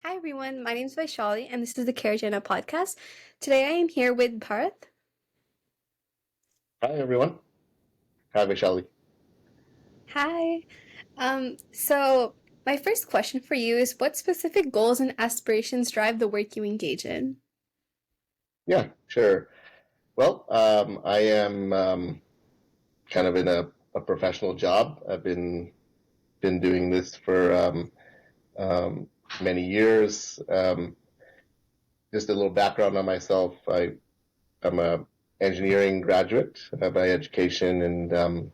Hi everyone, my name is Vaishali and this is the Carajana podcast. Today I am here with Bharat. Hi, everyone. Hi, Vishali. Hi. So my first question for you is what specific goals and aspirations drive the work you engage in? Yeah, sure. Well, I am kind of in a professional job. I've been doing this for um, many years. Just a little background on myself. I'm a engineering graduate by education, and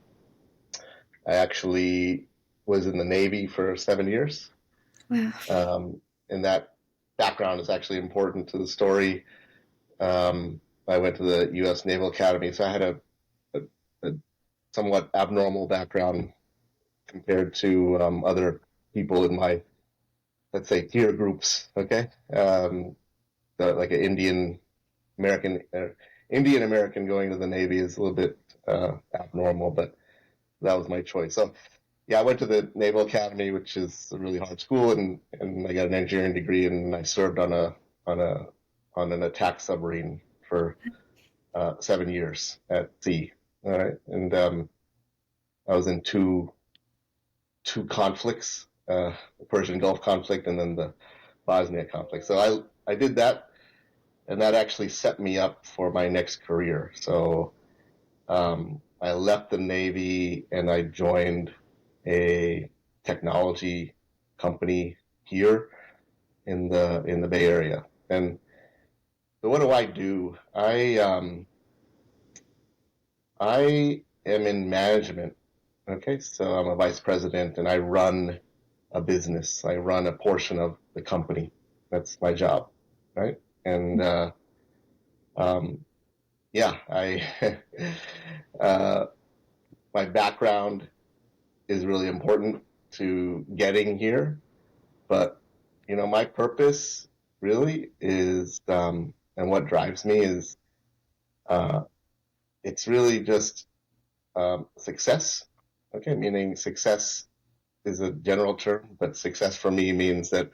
I actually was in the Navy for 7 years. Wow. And that background is actually important to the story. I went to the U.S. Naval Academy, so I had a, a somewhat abnormal background compared to other people in my, let's say, peer groups. Okay, like an Indian American going to the Navy is a little bit abnormal, but that was my choice. So yeah, I went to the Naval Academy, which is a really hard school, and I got an engineering degree, and I served on a on an attack submarine for 7 years at sea. All right, and I was in two conflicts, the Persian Gulf conflict and then the Bosnia conflict. So I did that, and that actually set me up for my next career. So I left the Navy and I joined a technology company here in the Bay Area. And so what do I do? I am in management. Okay, so I'm a vice president and I run a business. I run a portion of the company. That's my job, right? And um, yeah, I uh, my background is really important to getting here, but my purpose really is, and what drives me is, uh, it's really just success. Okay, meaning success is a general term, but success for me means that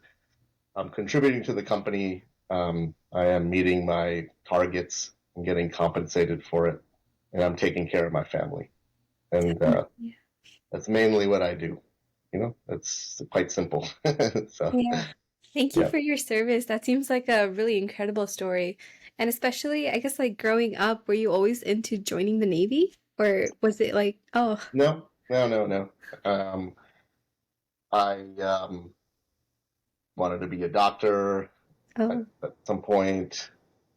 I'm contributing to the company. I am meeting my targets and getting compensated for it, and I'm taking care of my family. And Yeah. that's mainly what I do. It's quite simple. So, Yeah. Thank you yeah. for your service. That seems like a really incredible story. And especially, I guess, like growing up, were you always into joining the Navy? Or was it like, oh, No, no, no, no. Um, I wanted to be a doctor oh, at some point,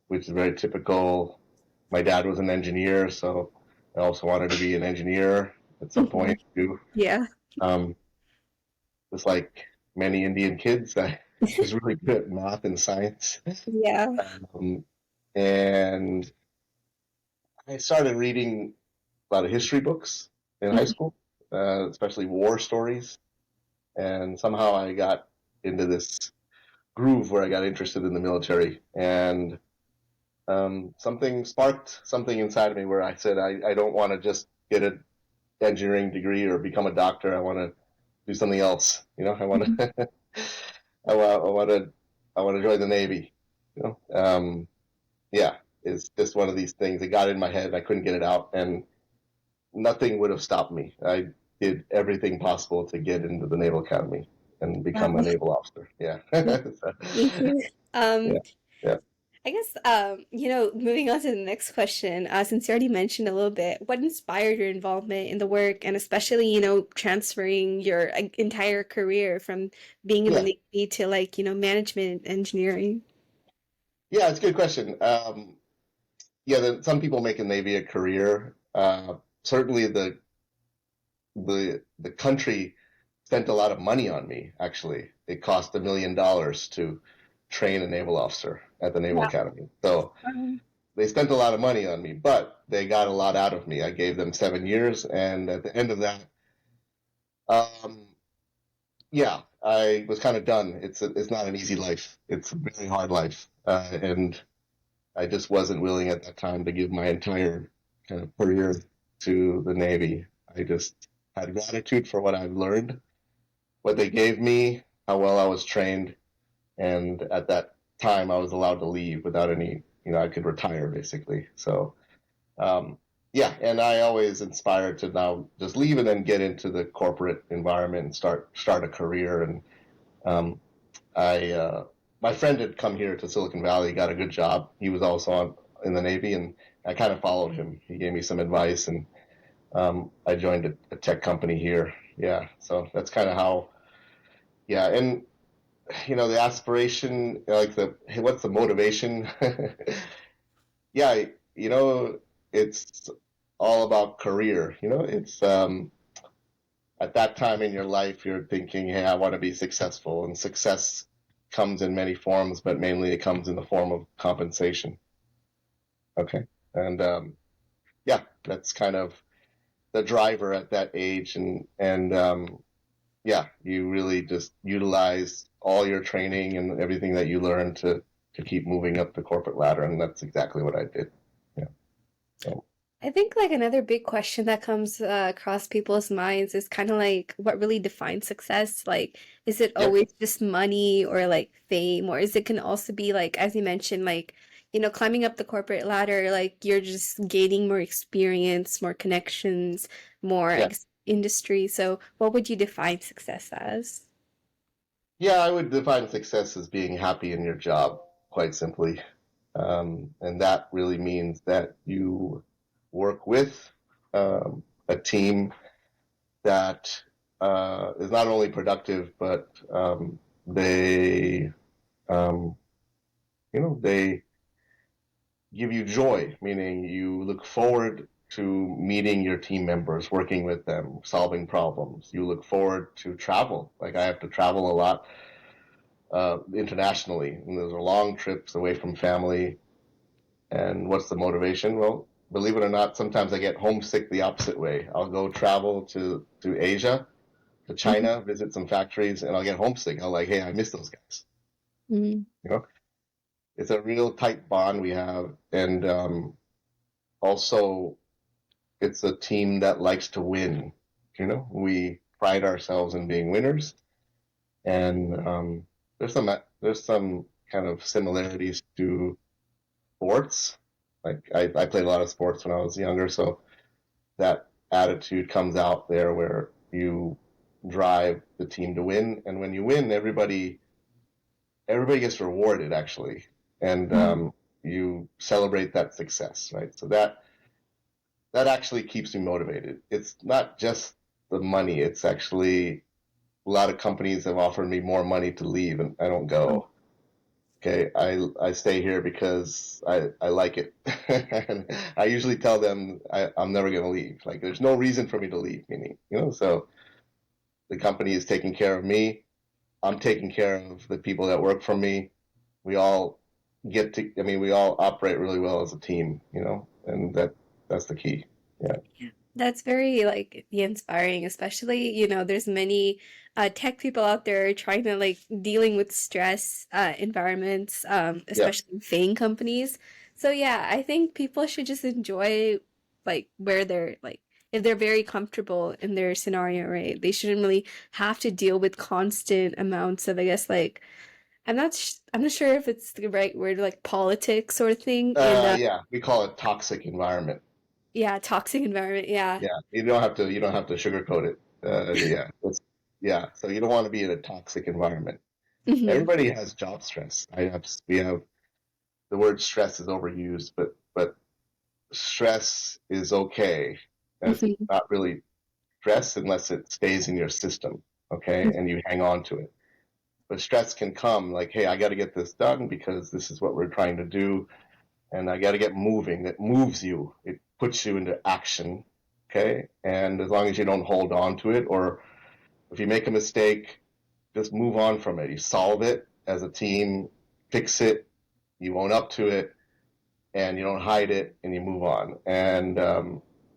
which is very typical. My dad was an engineer, so I also wanted to be an engineer at some point too. yeah. Um, just like many Indian kids, I was really good at math and science. Yeah. Um, and I started reading a lot of history books in high school, especially war stories. And somehow I got into this groove where I got interested in the military. And something sparked something inside of me where I said, I don't want to just get an engineering degree or become a doctor. I want to do something else. I want Mhm. to, I want to join the Navy. You know, yeah, it's just one of these things. It got in my head. I couldn't get it out, and nothing would have stopped me. I did everything possible to get into the Naval Academy and become a Wow. naval officer. Yeah, so, Thank you. yeah, yeah, I guess, moving on to the next question, since you already mentioned a little bit, what inspired your involvement in the work and especially, transferring your entire career from being in the yeah, Navy to management engineering? yeah. It's a good question. Yeah, some people make a Navy a career. Certainly, the country spent a lot of money on me. Actually, it cost $1 million to train a naval officer at the Naval Wow. Academy. So they spent a lot of money on me, but they got a lot out of me. I gave them 7 years, and at the end of that, um, yeah, I was kind of done. It's not an easy life. It's a really hard life, and I just wasn't willing at that time to give my entire kind of career to the Navy. I just had gratitude for what I've learned, what they gave me, how well I was trained, And at that time, I was allowed to leave without any, I could retire basically. So, um, yeah, and I always inspired to now just leave and then get into the corporate environment and start a career. And um, I my friend had come here to Silicon Valley, got a good job. He was also in the Navy, and I kind of followed him. He gave me some advice, and I joined a tech company here. Yeah, so that's kind of how. Yeah, and the aspiration, like the hey, what's the motivation? Yeah, it's all about career. It's at that time in your life, you're thinking, hey, I want to be successful, and success comes in many forms, but mainly it comes in the form of compensation. Okay, and yeah, that's kind of the driver at that age, and yeah, you really just utilize all your training and everything that you learn to keep moving up the corporate ladder, and that's exactly what I did. Yeah. So I think like another big question that comes across people's minds is kind of like what really defines success? Like, is it yeah, always just money or like fame, or is it can also be like, as you mentioned, like, climbing up the corporate ladder, like you're just gaining more experience, more connections, more, I yeah, guess, industry. So, what would you define success as? yeah. I would define success as being happy in your job, quite simply, and that really means that you work with a team that is not only productive, but they um, they give you joy, meaning you look forward to meeting your team members, working with them, solving problems. You look forward to travel. Like I have to travel a lot internationally, and those are long trips away from family. And what's the motivation? Well, believe it or not, sometimes I get homesick the opposite way. I'll go travel to Asia, to Mhm. China, visit some factories, and I'll get homesick. I'll like, hey, I miss those guys. Mhm. You know, it's a real tight bond we have, and also it's a team that likes to win. We pride ourselves in being winners, and there's some kind of similarities to sports. Like I played a lot of sports when I was younger, so that attitude comes out there where you drive the team to win, and when you win, everybody gets rewarded actually, and you celebrate that success, right? So that actually keeps me motivated. It's not just the money. It's actually a lot of companies have offered me more money to leave, and I don't Mhm. go. Okay, I stay here because I like it. And I usually tell them I'm never going to leave. Like there's no reason for me to leave, meaning, so the company is taking care of me. I'm taking care of the people that work for me. We all I mean, we all operate really well as a team, and that's the key. Yeah. Yeah, that's very like inspiring, especially, there's many tech people out there trying to like dealing with stress environments, Yeah. especially in FAANG companies. So yeah, I think people should just enjoy like where they're like if they're very comfortable in their scenario, right? They shouldn't really have to deal with constant amounts of, I guess, like I'm not sure if it's the right word, like politics sort of thing in Yeah. We call it toxic environment. yeah, toxic environment. Yeah. Yeah. You don't have to sugarcoat it. Yeah. Yeah. So you don't want to be in a toxic environment. Hmm. Everybody has job stress. We have the word stress is overused, but stress is okay. It's Hmm. not really stress unless it stays in your system, okay, and you hang on to it. But stress can come like, hey, I got to get this done because this is what we're trying to do, and I got to get moving. That moves you. It puts you into action, okay. And as long as you don't hold on to it, or if you make a mistake, just move on from it. You solve it as a team, fix it, you own up to it, and you don't hide it, and you move on. And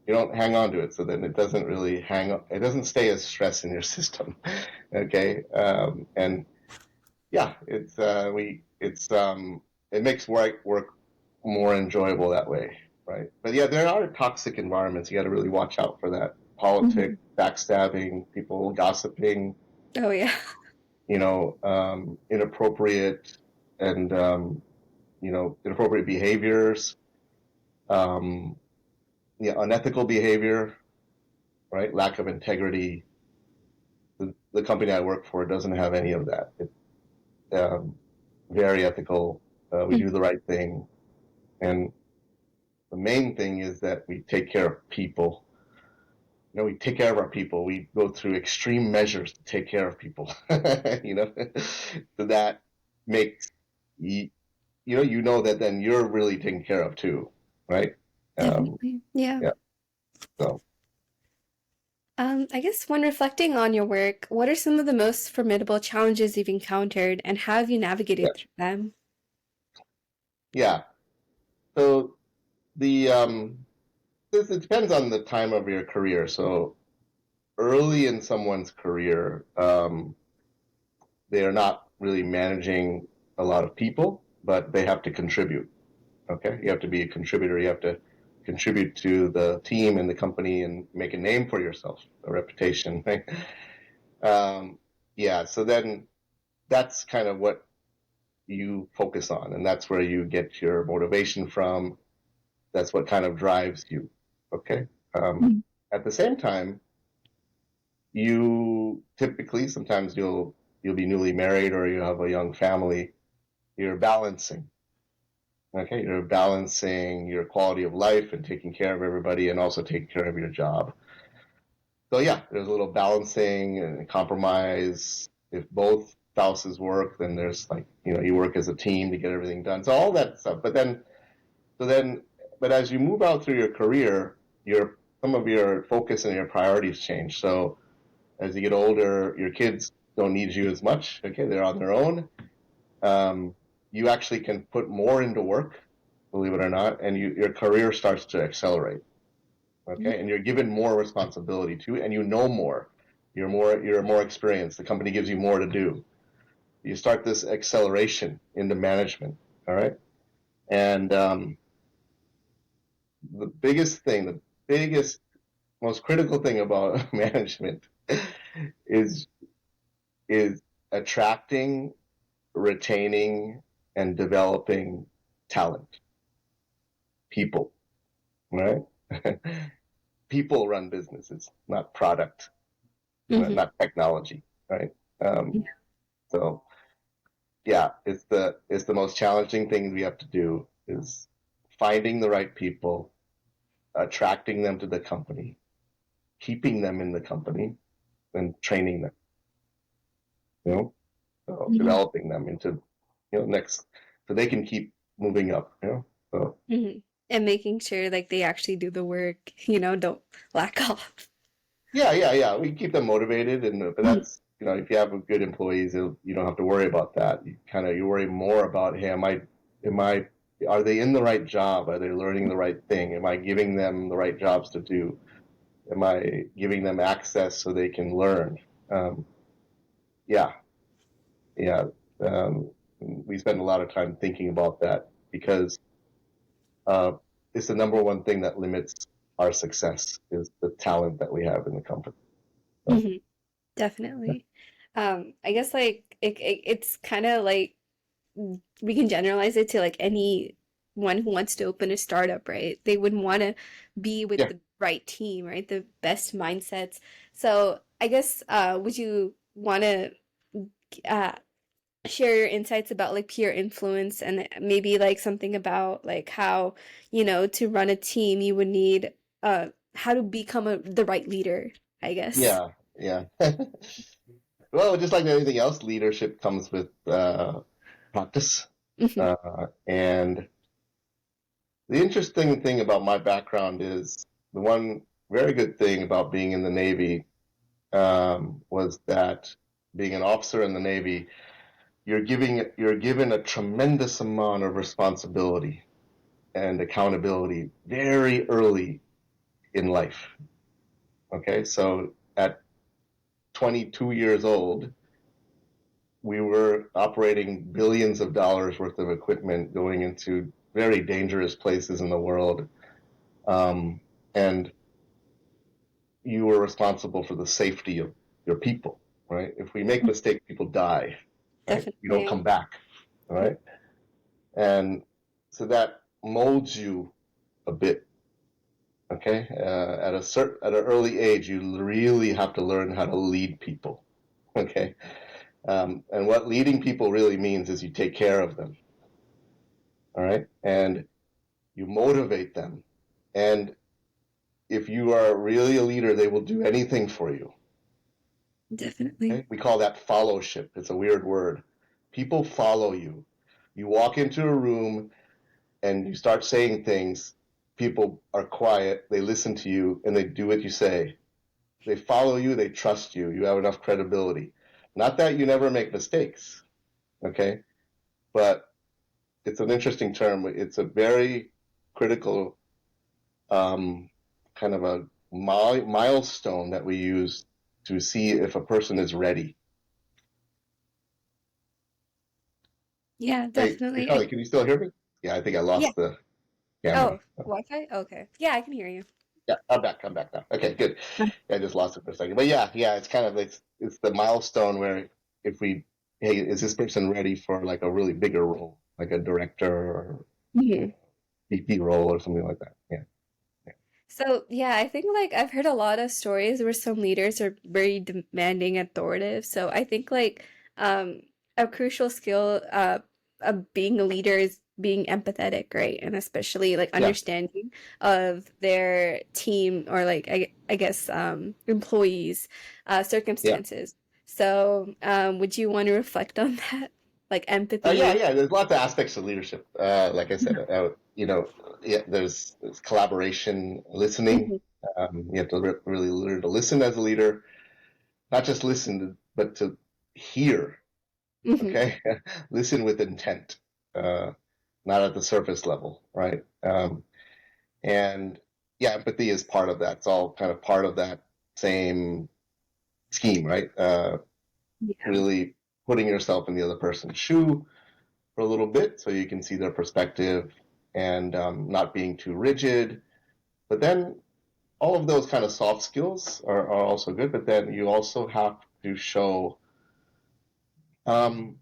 you don't hang on to it, so then it doesn't really it doesn't stay as stress in your system. Okay. And yeah, it makes work more enjoyable that way, right? But yeah, there are toxic environments. You got to really watch out for that. Politics, Hmm. backstabbing, people gossiping. Oh yeah. inappropriate and inappropriate behaviors, um, unethical behavior, right? Lack of integrity. The company I work for doesn't have any of that. It's very ethical. We do the right thing, and the main thing is that we take care of people. We take care of our people. We go through extreme measures to take care of people. So that makes that then you're really taken care of too, right? Um, Definitely. Yeah. yeah. So I guess when reflecting on your work, what are some of the most formidable challenges you've encountered and how have you yeah, navigated through them? yeah. So the it depends on the time of your career. So early in someone's career, they are not really managing a lot of people, but they have to contribute. Okay, you have to be a contributor. You have to contribute to the team and the company and make a name for yourself, a reputation. Right? Yeah. So then that's kind of what you focus on, and that's where you get your motivation from. That's what kind of drives you. Okay. Um, Mhm. at the same time, you typically sometimes you'll be newly married or you have a young family. You're balancing. Okay, you're balancing your quality of life and taking care of everybody, and also taking care of your job. So yeah, there's a little balancing and compromise. If both spouses work, then there's like you work as a team to get everything done. So all that stuff. So then, but as you move out through your career, your some of your focus and your priorities change. So as you get older, your kids don't need you as much. Okay, they're on their own. Um, you actually can put more into work, believe it or not, and your career starts to accelerate. Okay, and you're given more responsibility too, and you know more. You're more experienced. The company gives you more to do. You start this acceleration into management. All right, and the biggest, most critical thing about management is is attracting, retaining, and developing talent, people, right? People run businesses, not product, Mhm. not technology, right? Um, so yeah, it's the most challenging thing we have to do is finding the right people, attracting them to the company, keeping them in the company, and training them, you know, so Mhm. developing them into, next, so they can keep moving up. So Mhm. And making sure like they actually do the work, don't lack off. yeah, yeah, yeah. We keep them motivated, but Mhm. that's if you have good employees, you don't have to worry about that. You worry more about, hey, am I, are they in the right job? Are they learning the right thing? Am I giving them the right jobs to do? Am I giving them access so they can learn? Um, yeah, yeah. Um, we spend a lot of time thinking about that because uh, it's the number one thing that limits our success is the talent that we have in the company. So, Mhm. Definitely. I guess like it's kind of like we can generalize it to like anyone who wants to open a startup, right? They would want to be with yeah. the right team, right? The best mindsets. So I guess would you want to uh, share your insights about like peer influence and maybe like something about like how, to run a team you would need how to become the right leader, I guess. Yeah, yeah. Well, just like anything else, leadership comes with practice. Hmm. And the interesting thing about my background is the one very good thing about being in the Navy was that being an officer in the Navy, you're given a tremendous amount of responsibility and accountability very early in life. Okay, so at 22 years old, we were operating billions of dollars worth of equipment going into very dangerous places in the world. And you were responsible for the safety of your people, right? If we make mistakes, people die, right? You don't come Definitely. back, all right? And so that molds you a bit, okay? At an early age, you really have to learn how to lead people, okay? And what leading people really means is you take care of them, all right? And you motivate them. And if you are really a leader, they will do anything for you. Definitely. Okay? We call that fellowship. It's a weird word. People follow you. You walk into a room and you start saying things. People are quiet. They listen to you and they do what you say. They follow you. They trust you. You have enough credibility. Not that you never make mistakes, okay? But it's an interesting term. It's a very critical um, kind of a milestone that we use to see if a person is ready. Yeah, Hey, definitely. Kelly, can you still hear me? Yeah, I think I Yeah. lost the camera. Oh, Wi-Fi? Okay. Yeah, I can hear you. Yeah, I'm back. I'm back now. Okay, good. Yeah, I just lost it for a second. But yeah, it's kind of it's the milestone where if we, hey, is this person ready for like a really bigger role, like a director or you know, Mhm. VP role or something like that? Yeah, So, yeah, I think like I've heard a lot of stories where some leaders are very demanding, authoritative. So, I think like um a crucial skill of being a leader is being empathetic, right? And especially like yeah, understanding of their team or like I guess employees yeah. circumstances. So, would you want to reflect on that? Like empathy? Yeah. There's lots of aspects of leadership. Like I said, yeah, there's collaboration, listening. Mhm. You have to really learn to listen as a leader, not just listen, but to hear. Hmm. Okay, listen with intent, uh, not at the surface level, right? And yeah, empathy is part of that. It's all kind of part of that same scheme, right? Yeah. Really putting yourself in the other person's shoe for a little bit so you can see their perspective and not being too rigid. But then all of those kind of soft skills are also good, but then you also have to show um,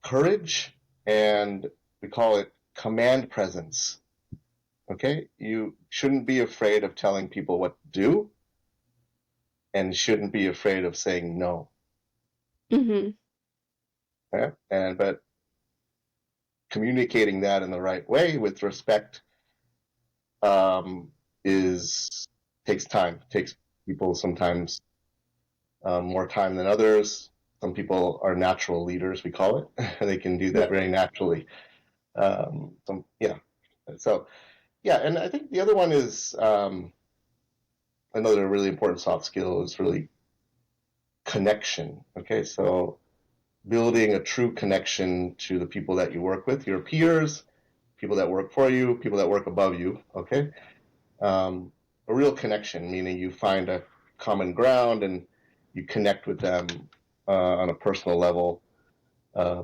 courage and we call it command presence. Okay? You shouldn't be afraid of telling people what to do and shouldn't be afraid of saying no. Hmm. Yeah? But communicating that in the right way with respect um, is takes time. Takes people sometimes more time than others. Some people are natural leaders, we call it. They can do that Yeah. very naturally. Yeah. So yeah, and I think the other one is another really important soft skill is really connection. Okay, so building a true connection to the people that you work with, your peers, people that work for you, people that work above you. Okay, a real connection, meaning you find a common ground and you connect with them on a personal level uh,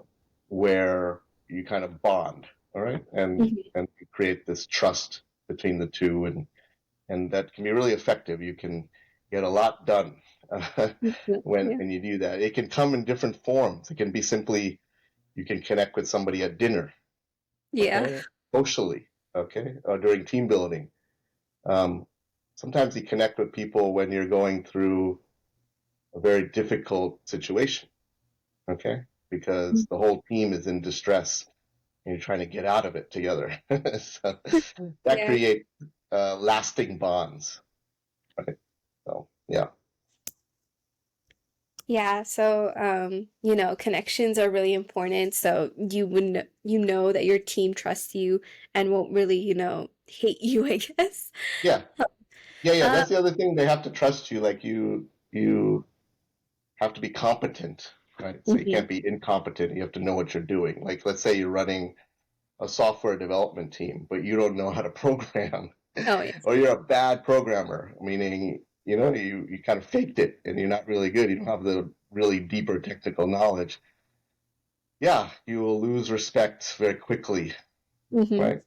where you kind of bond. All right, Hmm. and create this trust between the two, and that can be really effective. You can get a lot done Yeah. when you do that. It can come in different forms. It can be simply you can connect with somebody at dinner, Yeah. okay, socially, okay, or during team building. Um, Sometimes you connect with people when you're going through a very difficult situation, okay, because the whole team is in distress and you're trying to get out of it together. So that Yeah. creates lasting bonds, right? So yeah. Yeah, so connections are really important. So you know that your team trusts you and won't really, hate you, I guess. Yeah, yeah. Uh, That's the other thing. They have to trust you. Like you have to be competent, right? So you mhm. can't be incompetent. You have to know what you're doing. Like, let's say you're running a software development team, but you don't know how to program, Oh, yes. or you're a bad programmer, meaning you kind of faked it and you're not really good. You don't have the really deeper technical knowledge. Yeah, you will lose respect very quickly, Hmm. right?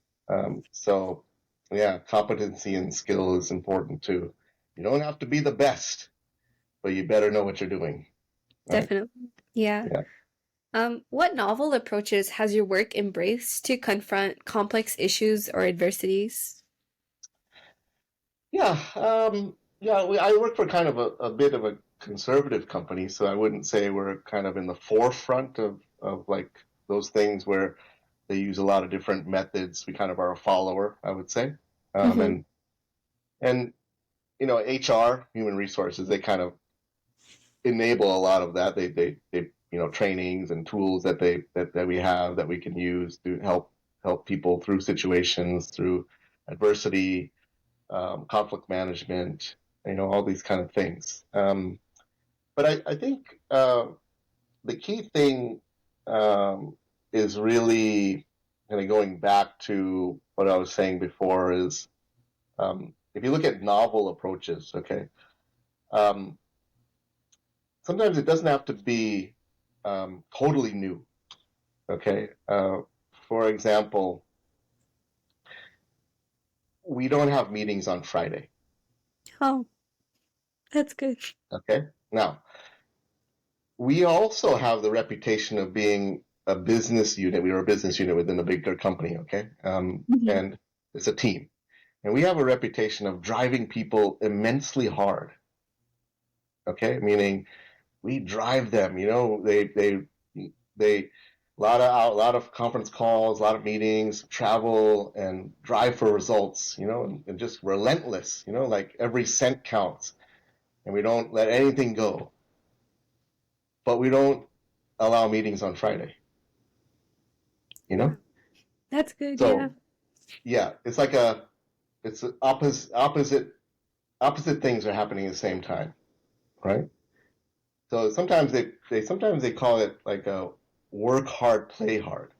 So, yeah, competency and skill is important too. You don't have to be the best, but you better know what you're doing. right? Definitely. Yeah. Yeah. What novel approaches has your work embraced to confront complex issues or adversities? Yeah. Yeah. I work for kind of a bit of a conservative company, so I wouldn't say we're kind of in the forefront of like those things where they use a lot of different methods. We kind of are a follower, I would say. Um, Mm-hmm. and, and, HR, human resources, they kind of enable a lot of that. They trainings and tools that we have that we can use to help people through situations, through adversity, conflict management, all these kind of things. But I think the key thing is really kind of going back to what I was saying before is if you look at novel approaches, okay, um, sometimes it doesn't have to be totally new. Okay. For example, we don't have meetings on Friday. Oh, that's good. Okay. Now, we also have the reputation of being a business unit. We are a business unit within a bigger company. Okay. Hmm. And it's a team. And we have a reputation of driving people immensely hard. Okay. Meaning we drive them, they, a lot of conference calls, a lot of meetings, travel and drive for results, and just relentless, like every cent counts and we don't let anything go, but we don't allow meetings on Friday, you Wow. know? That's good. Yeah. So yeah, it's opposite things are happening at the same time, right? So sometimes they call it like a work hard, play hard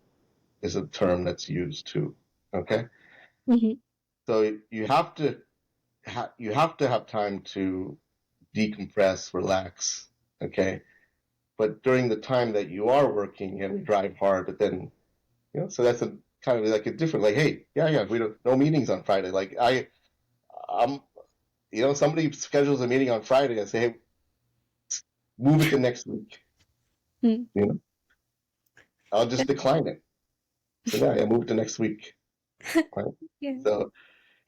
is a term that's used too. Okay. Hmm. So you have to have time to decompress, relax. Okay. But during the time that you are working and drive hard, but then, so that's a kind of like a different, like, hey, yeah, we don't, no meetings on Friday. Like I'm, somebody schedules a meeting on Friday. I say, hey, move it to next week. You know, I'll just decline it. So yeah, move it to next week. Right. Yeah. So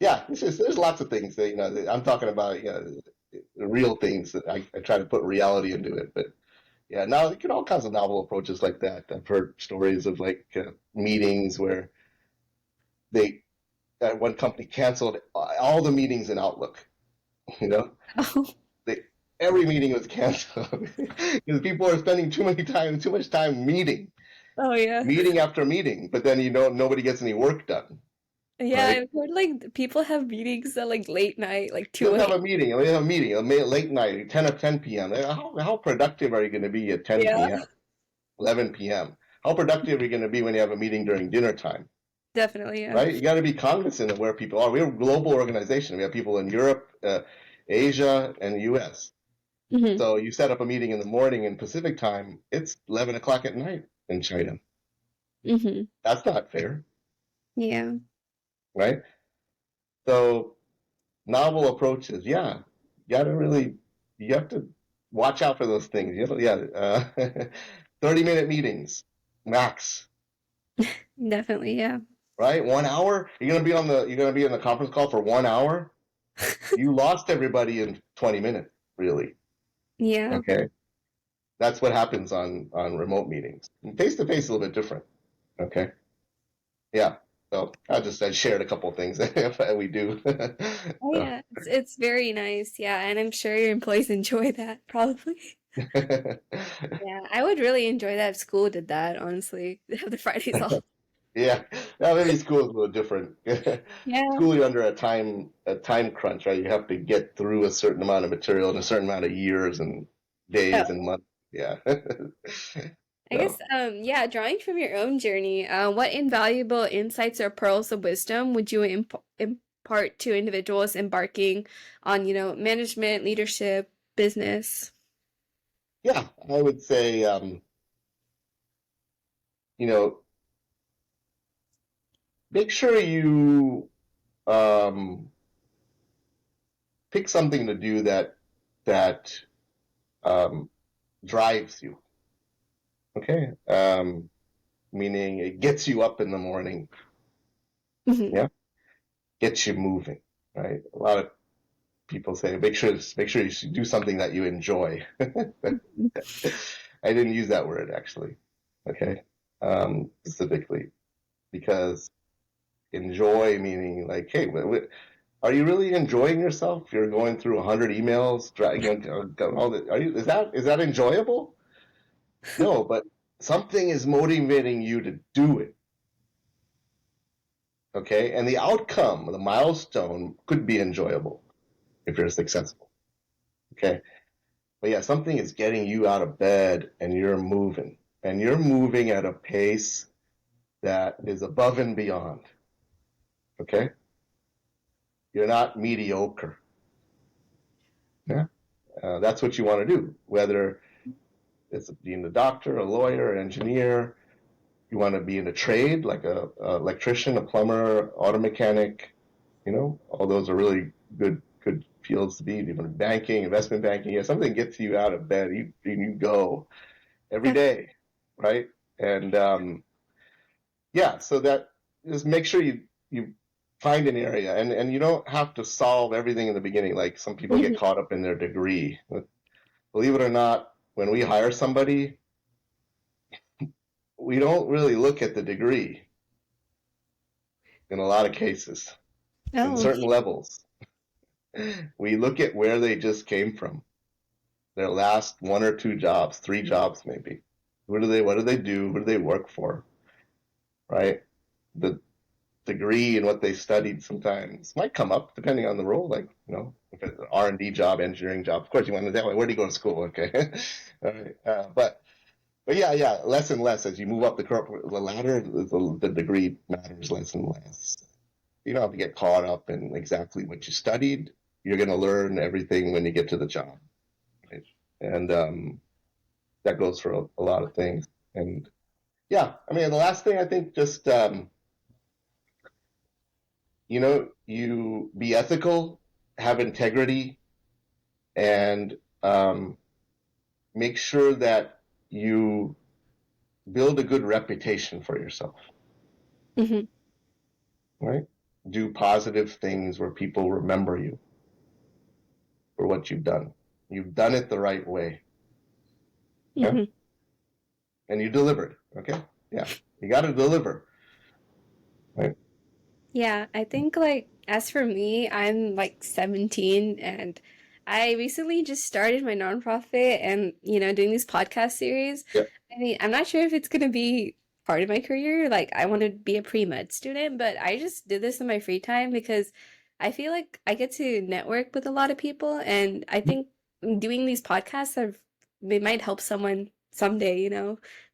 yeah, there's lots of things that, I'm talking about, real things that I try to put reality into it. But yeah, now you get all kinds of novel approaches like that. I've heard stories of like meetings where they one company canceled all the meetings in Outlook. You know, Oh, they, every meeting was canceled because people are spending too much time oh yeah. meeting after meeting. But then nobody gets any work done, Yeah, right? I've heard like people have meetings at like late night, like You 2 have to have a.m. a meeting. You have a meeting, late night, 10 p.m. How productive are you going to be at 10 Yeah, p.m., 11 p.m.? How productive are you going to be when you have a meeting during dinner time, definitely. Yeah. right? You got to be cognizant of where people are. We're a global organization. We have people in Europe, Asia, and the U.S. Hmm. So you set up a meeting in the morning in Pacific time, it's 11 o'clock at night in China. Hmm. That's not fair, Yeah. right? So novel approaches, yeah, you have to watch out for those things. Yeah, 30-minute meetings max, Definitely. Yeah. right? 1 hour. You're gonna be in the conference call for 1 hour. You lost everybody in 20 minutes, really. Yeah. Okay, that's what happens on remote meetings. Face to face is a little bit different. Okay, yeah. So I shared a couple of things that we do. Oh So, yeah. It's very nice. Yeah, and I'm sure your employees enjoy that probably. Yeah, I would really enjoy that if school did that, honestly. They have the Fridays off. yeah. Now maybe school is a little different. Yeah. School, you're under a time crunch, right? You have to get through a certain amount of material in a certain amount of years and days and Oh, months. Yeah. I guess, So yeah, drawing from your own journey, what invaluable insights or pearls of wisdom would you impart to individuals embarking on, management, leadership, business? yeah, I would say you know, make sure you um pick something to do that um drives you. Okay. Meaning it gets you up in the morning. Hmm. Yeah. Gets you moving. Right. A lot of people say, make sure you do something that you enjoy. I didn't use that word actually. Okay. Specifically because enjoy meaning like, hey, are you really enjoying yourself? You're going through 100 emails, all that. Is that enjoyable? No, but something is motivating you to do it. Okay, and the outcome, the milestone, could be enjoyable if you're successful. Okay, but yeah, something is getting you out of bed and you're moving at a pace that is above and beyond. Okay, you're not mediocre. Yeah, that's what you want to do, whether it's being a doctor, a lawyer, an engineer. You want to be in a trade like a electrician, a plumber, auto mechanic. All those are really good fields to be. Even banking, investment banking. Yeah, something gets you out of bed. You go every Yeah. day, right? And yeah, so that just make sure you find an area, and you don't have to solve everything in the beginning. Like some people get Hmm. caught up in their degree. Believe it or not, when we hire somebody, we don't really look at the degree in a lot of cases. In Oh, certain levels, we look at where they just came from, their last one or two jobs, three jobs maybe. What do they do? Who do they work for? Right? The degree and what they studied sometimes might come up depending on the role. Like, if it's an R&D job, engineering job, of course you want to know that way. Where do you go to school? Okay. All right. But yeah, less and less as you move up the ladder, the degree matters less and less. You don't have to get caught up in exactly what you studied. You're going to learn everything when you get to the job. Right? And that goes for a lot of things. And yeah, I mean, the last thing I think just, you be ethical, have integrity, and make sure that you build a good reputation for yourself, hmm. right? Do positive things where people remember you for what you've done. You've done it the right way. Yeah. Hmm. And you delivered. Okay. Yeah. You got to deliver. Right. Yeah, I think like as for me, I'm like 17 and I recently just started my nonprofit and doing these podcast series. Yeah. I mean, I'm not sure if it's gonna be part of my career. Like I want to be a pre-med student, but I just did this in my free time because I feel like I get to network with a lot of people and I think doing these podcasts they might help someone someday,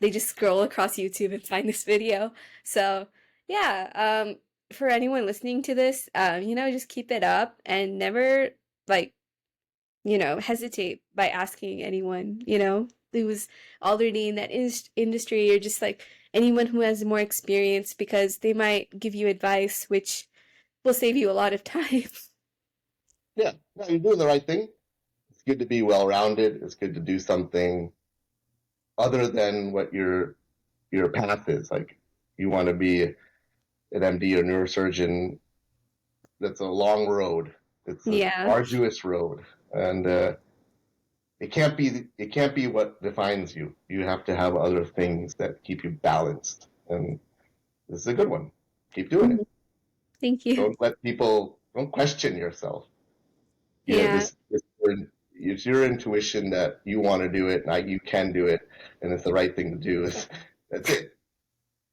They just scroll across YouTube and find this video. So, yeah, for anyone listening to this, just keep it up and never like, hesitate by asking anyone, who's already in that industry or just like anyone who has more experience because they might give you advice, which will save you a lot of time. Yeah. No, you're doing the right thing. It's good to be well rounded. It's good to do something other than what your path is. Like you want to be an MD or neurosurgeon. That's a long road. It's an Yeah. arduous road, and it can't be what defines you. You have to have other things that keep you balanced, and this is a good one. Keep doing it. Mhm. Thank you. Don't question yourself. Yeah. It's your intuition that you want to do it, and you can do it, and it's the right thing to do. That's it.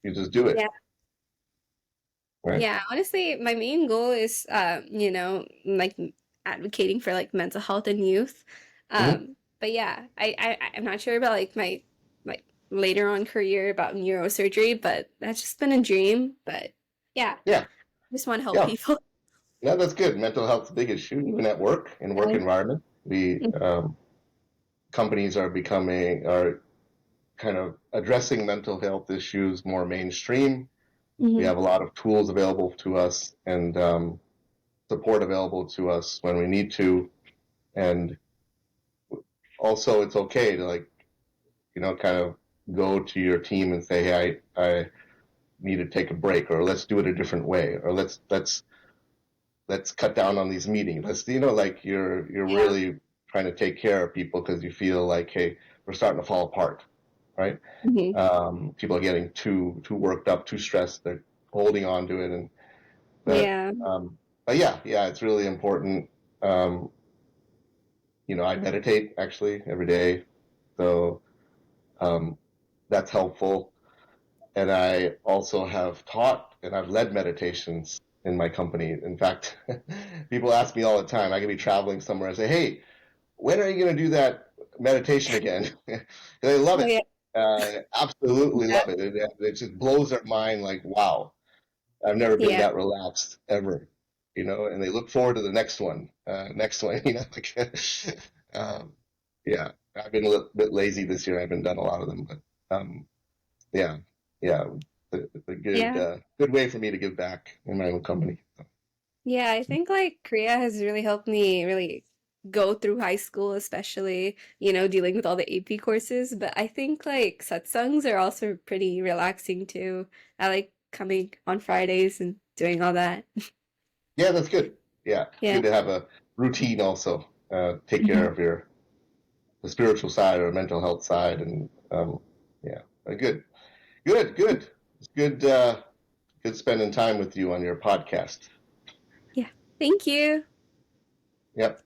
You just do it, Yeah. right? Yeah, honestly, my main goal is, like advocating for like mental health in youth. Mm-hmm. But yeah, I'm not sure about like my like later on career about neurosurgery, but that's just been a dream. But yeah, Yeah, I just want to help yeah. people. No, that's good. Mental health's a big issue, even at work, in work environment. We companies are kind of addressing mental health issues more mainstream. We Mm-hmm. have a lot of tools available to us and support available to us when we need to. And also, it's okay to like kind of go to your team and say, hey, I need to take a break, or let's do it a different way, or let's cut down on these meetings. Let's, like you're Yeah. really trying to take care of people because you feel like, hey, we're starting to fall apart, right? Hmm. People are getting too worked up, too stressed. They're holding on to it, and but Yeah. but yeah, it's really important. Um, I meditate actually every day, so um, that's helpful. And I also have taught and I've led meditations in my company. In fact, people ask me all the time. I could be traveling somewhere and say, "Hey, when are you going to do that meditation again?" They love Oh it. yeah. Absolutely Yeah. love it. It just blows their mind. Like, wow, I've never been Yeah. that relaxed ever. And they look forward to the next one. Next one. Like, um, yeah. I've been a little bit lazy this year. I haven't done a lot of them, but yeah, yeah, it's a good Yeah. good way for me to give back in my own company. Yeah, I think like Korea has really helped me really go through high school, especially, dealing with all the AP courses. But I think like satsangs are also pretty relaxing too. I like coming on Fridays and doing all that. Yeah, that's good. Yeah, it's Yeah. good to have a routine also. Take care Mhm. of the spiritual side or mental health side, and yeah, good, good, good. It's good spending time with you on your podcast. Yeah. Thank you. Yep.